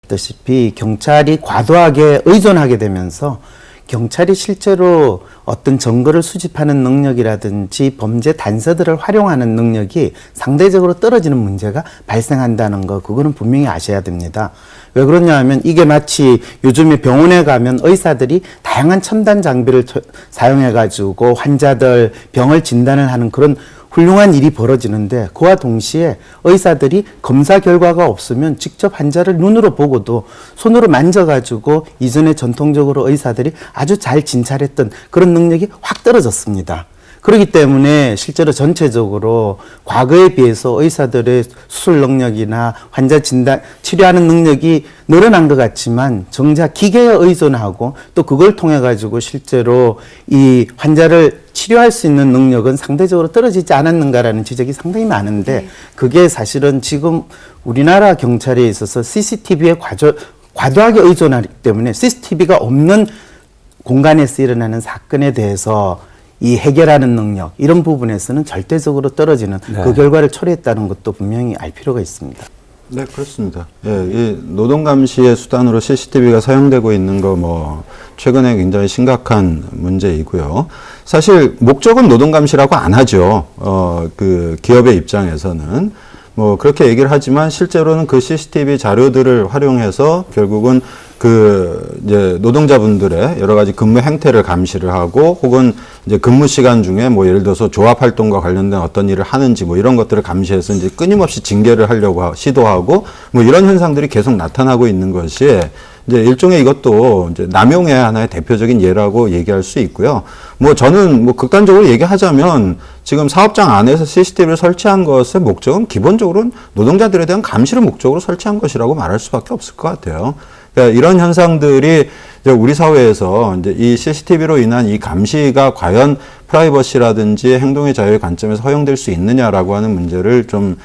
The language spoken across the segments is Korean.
다시피 경찰이 과도하게 의존하게 되면서 경찰이 실제로 어떤 증거를 수집하는 능력이라든지 범죄 단서들을 활용하는 능력이 상대적으로 떨어지는 문제가 발생한다는 거, 그거는 분명히 아셔야 됩니다. 왜 그러냐 하면 이게 마치 요즘에 병원에 가면 의사들이 다양한 첨단 장비를 사용해가지고 환자들 병을 진단을 하는 그런 훌륭한 일이 벌어지는데, 그와 동시에 의사들이 검사 결과가 없으면 직접 환자를 눈으로 보고도 손으로 만져가지고 이전에 전통적으로 의사들이 아주 잘 진찰했던 그런 능력이 확 떨어졌습니다. 그렇기 때문에 실제로 전체적으로 과거에 비해서 의사들의 수술 능력이나 환자 진단, 치료하는 능력이 늘어난 것 같지만 정작 기계에 의존하고 또 그걸 통해 가지고 실제로 이 환자를 치료할 수 있는 능력은 상대적으로 떨어지지 않았는가라는 지적이 상당히 많은데, 그게 사실은 지금 우리나라 경찰에 있어서 CCTV에 과도하게 의존하기 때문에 CCTV가 없는 공간에서 일어나는 사건에 대해서 이 해결하는 능력, 이런 부분에서는 절대적으로 떨어지는 그 결과를 초래했다는 것도 분명히 알 필요가 있습니다. 네, 그렇습니다. 예, 이 노동 감시의 수단으로 CCTV가 사용되고 있는 거 최근에 굉장히 심각한 문제이고요. 사실 목적은 노동 감시라고 안 하죠. 그 기업의 입장에서는 그렇게 얘기를 하지만 실제로는 그 CCTV 자료들을 활용해서 결국은 이제 노동자분들의 여러 가지 근무 행태를 감시를 하고, 혹은 이제 근무 시간 중에 예를 들어서 조합 활동과 관련된 어떤 일을 하는지 이런 것들을 감시해서 이제 끊임없이 징계를 하려고 시도하고 이런 현상들이 계속 나타나고 있는 것이 이제 일종의 이것도 이제 남용의 하나의 대표적인 예라고 얘기할 수 있고요. 저는 극단적으로 얘기하자면 지금 사업장 안에서 CCTV를 설치한 것의 목적은 기본적으로는 노동자들에 대한 감시를 목적으로 설치한 것이라고 말할 수밖에 없을 것 같아요. 그러니까 이런 현상들이 이제 우리 사회에서 이제 이 CCTV로 인한 이 감시가 과연 프라이버시라든지 행동의 자유의 관점에서 허용될 수 있느냐라고 하는 문제를 좀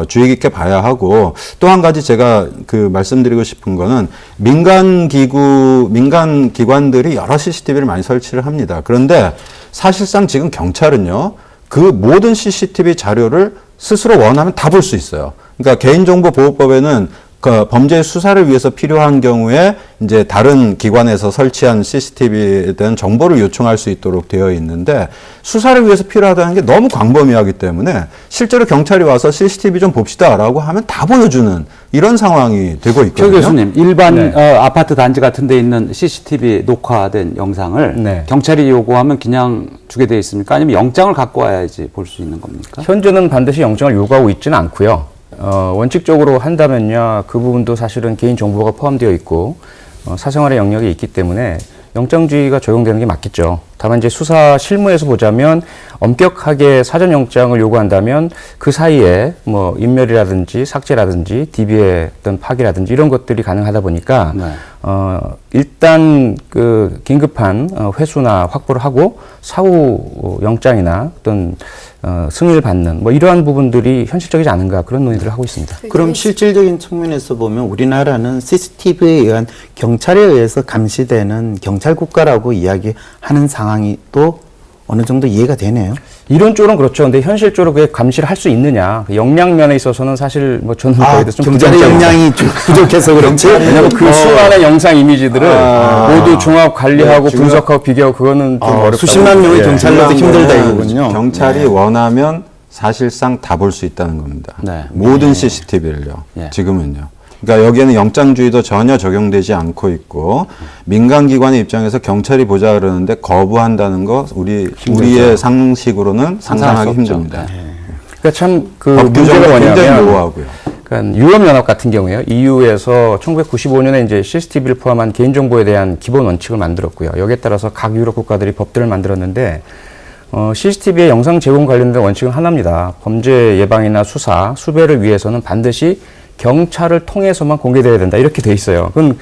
주의 깊게 봐야 하고, 또 한 가지 제가 말씀드리고 싶은 거는 민간 기관들이 여러 CCTV를 많이 설치를 합니다. 그런데 사실상 지금 경찰은요, 그 모든 CCTV 자료를 스스로 원하면 다 볼 수 있어요. 그러니까 개인정보보호법에는 범죄 수사를 위해서 필요한 경우에 이제 다른 기관에서 설치한 CCTV에 대한 정보를 요청할 수 있도록 되어 있는데, 수사를 위해서 필요하다는 게 너무 광범위하기 때문에 실제로 경찰이 와서 CCTV 좀 봅시다라고 하면 다 보여주는 이런 상황이 되고 있거든요. 조 교수님, 일반 아파트 단지 같은 데 있는 CCTV 녹화된 영상을 경찰이 요구하면 그냥 주게 돼 있습니까? 아니면 영장을 갖고 와야지 볼 수 있는 겁니까? 현재는 반드시 영장을 요구하고 있지는 않고요. 원칙적으로 한다면요, 그 부분도 사실은 개인정보가 포함되어 있고 사생활의 영역이 있기 때문에 영장주의가 적용되는 게 맞겠죠. 다만 이제 수사 실무에서 보자면 엄격하게 사전 영장을 요구한다면 그 사이에 인멸이라든지 삭제라든지 DB의 어떤 파기라든지 이런 것들이 가능하다 보니까 일단 긴급한 회수나 확보를 하고 사후 영장이나 어떤 승인을 받는 이러한 부분들이 현실적이지 않은가, 그런 논의들을 하고 있습니다. 그럼 실질적인 측면에서 보면 우리나라는 CCTV에 의한 경찰에 의해서 감시되는 경찰 국가라고 이야기하는 상황이 또 어느 정도 이해가 되네요. 이론적으로는 그렇죠. 근데 현실적으로 그게 감시를 할 수 있느냐. 역량 면에 있어서는 사실 저는 거기에 대해서 좀 경찰의 역량이 부족해서 그렇지. 왜냐면 그 수많은 영상 이미지들을 모두 종합 관리하고 분석하고 비교하고 그거는 좀 어렵다. 수십만 명의 경찰로도 힘들다 이거군요. 경찰이 원하면 사실상 다 볼 수 있다는 겁니다. 모든 CCTV를요. 지금은요. 그러니까 여기에는 영장주의도 전혀 적용되지 않고 있고, 민간기관의 입장에서 경찰이 보자 그러는데 거부한다는 거 우리의 상식으로는 상상하기 힘듭니다. 그러니까 참 문제가 뭐냐면 굉장히 모호하고요. 그러니까 유럽연합 같은 경우에요. EU에서 1995년에 이제 CCTV를 포함한 개인정보에 대한 기본 원칙을 만들었고요. 여기에 따라서 각 유럽 국가들이 법들을 만들었는데, CCTV의 영상 제공 관련된 원칙은 하나입니다. 범죄 예방이나 수사, 수배를 위해서는 반드시 경찰을 통해서만 공개돼야 된다, 이렇게 돼 있어요. 그건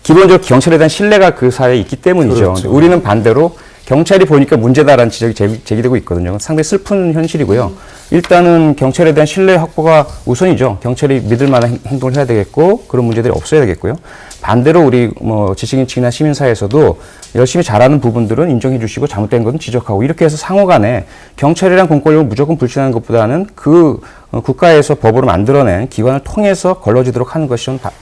기본적으로 경찰에 대한 신뢰가 그 사회에 있기 때문이죠. 그렇죠. 우리는 반대로 경찰이 보니까 문제다라는 지적이 제기되고 있거든요. 상당히 슬픈 현실이고요. 일단은 경찰에 대한 신뢰 확보가 우선이죠. 경찰이 믿을 만한 행동을 해야 되겠고, 그런 문제들이 없어야 되겠고요. 반대로 우리 지식인 측이나 시민사회에서도 열심히 잘하는 부분들은 인정해 주시고, 잘못된 것은 지적하고, 이렇게 해서 상호간에 경찰이란 공권력을 무조건 불신하는 것보다는 국가에서 법으로 만들어낸 기관을 통해서 걸러지도록 하는 것이 좀